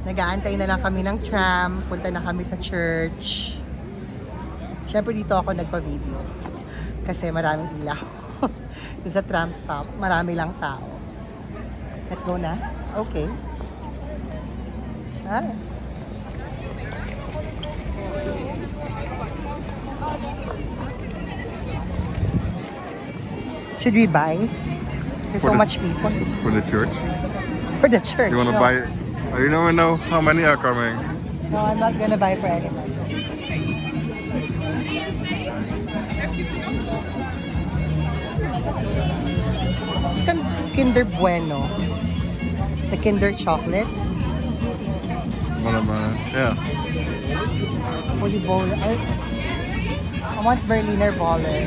Nag-aantay na lang kami ng tram. Punta na kami sa church. Siyempre dito ako nagpa-video. Kasi maraming ilaw. Sa tram stop, marami lang tao. Let's go na. Okay. Hi. Should we buy? There's so much people. For the church? For the church. You want to buy? You don't know how many are coming. No, I'm not gonna buy for anyone. Kinder Bueno. The Kinder chocolate. Yeah. Holy Bowler. I want Berliner Bowler.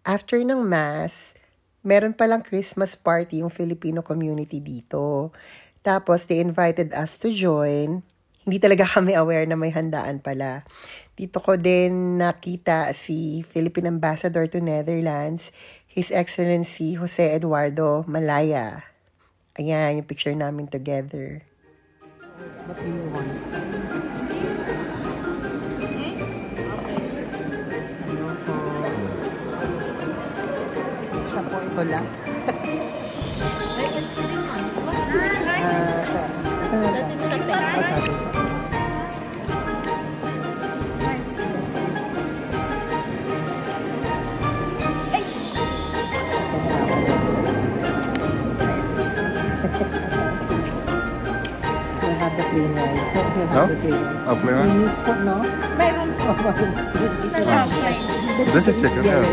After ng Mass, meron palang Christmas party yung Filipino community dito. Tapos, they invited us to join. Hindi talaga kami aware na may handaan pala. Dito ko din nakita si Philippine Ambassador to Netherlands, His Excellency Jose Eduardo Malaya. Ayan, yung picture namin together. What do you want? Ito lang. No? Meron po. This is chicken. Yeah.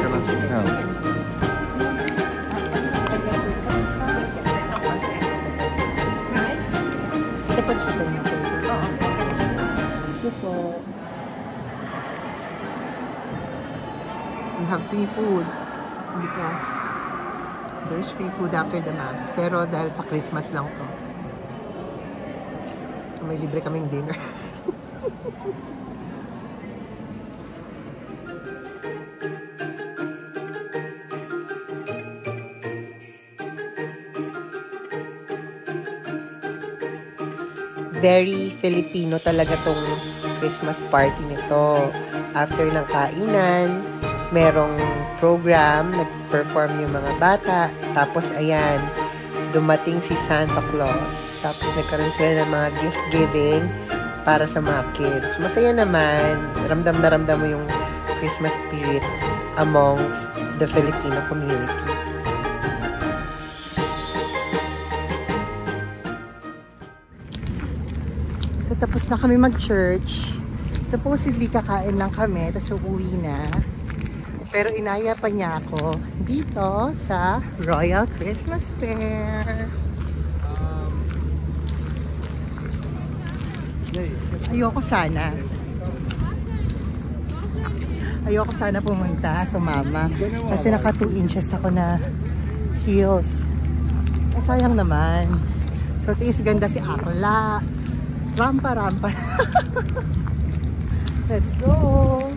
We have free food because there's free food after the Mass. Pero dahil sa Christmas lang to. So may libre kaming dinner. Very Filipino talaga tong Christmas party nito. After ng kainan, merong program, nag-perform yung mga bata. Tapos ayan, dumating si Santa Claus. Tapos nagkaroon sila ng mga gift giving para sa mga kids. Masaya naman. Ramdam na ramdam mo yung Christmas spirit amongst the Filipino community. So tapos na kami mag-church. Supposedly kakain lang kami, tapos uuwi na. Pero inaya pa niya ako dito sa Royal Christmas Fair. Ayoko sana pumunta sa mama. Kasi naka 2 inches ako na heels. Eh, sayang naman. So, tiis ganda si Akla. Rampa. Let's go!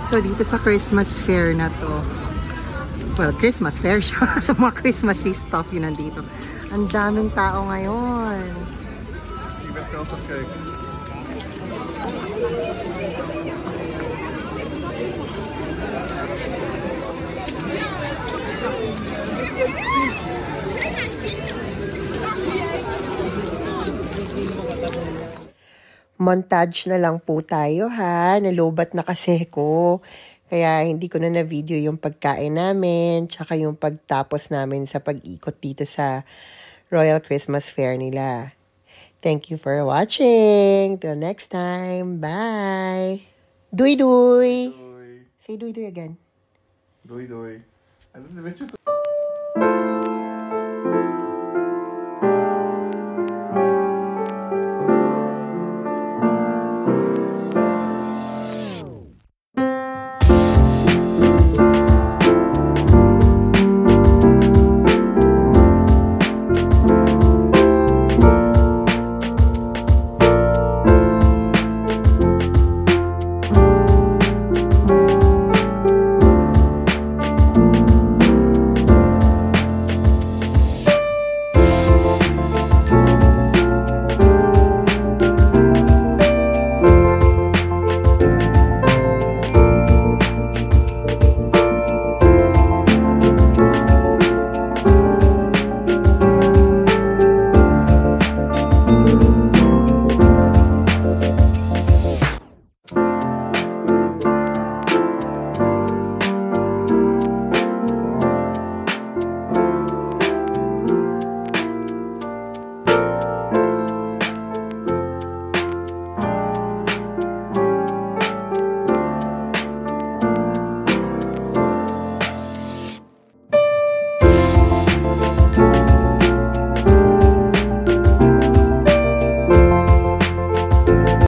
So, dito sa Christmas fair na to, well, Christmas fair siya. Sa mga Christmassy stuff yun nandito. Ang daming tao ngayon. Even felt okay. Montage na lang po tayo ha. Nalobat na kasi ko. Kaya hindi ko na na-video yung pagkain namin, tsaka yung pagtapos namin sa pag-ikot dito sa Royal Christmas Fair nila. Thank you for watching. Till next time. Bye. Doy doy. Say doy doy again. Doy doy. I didn't mention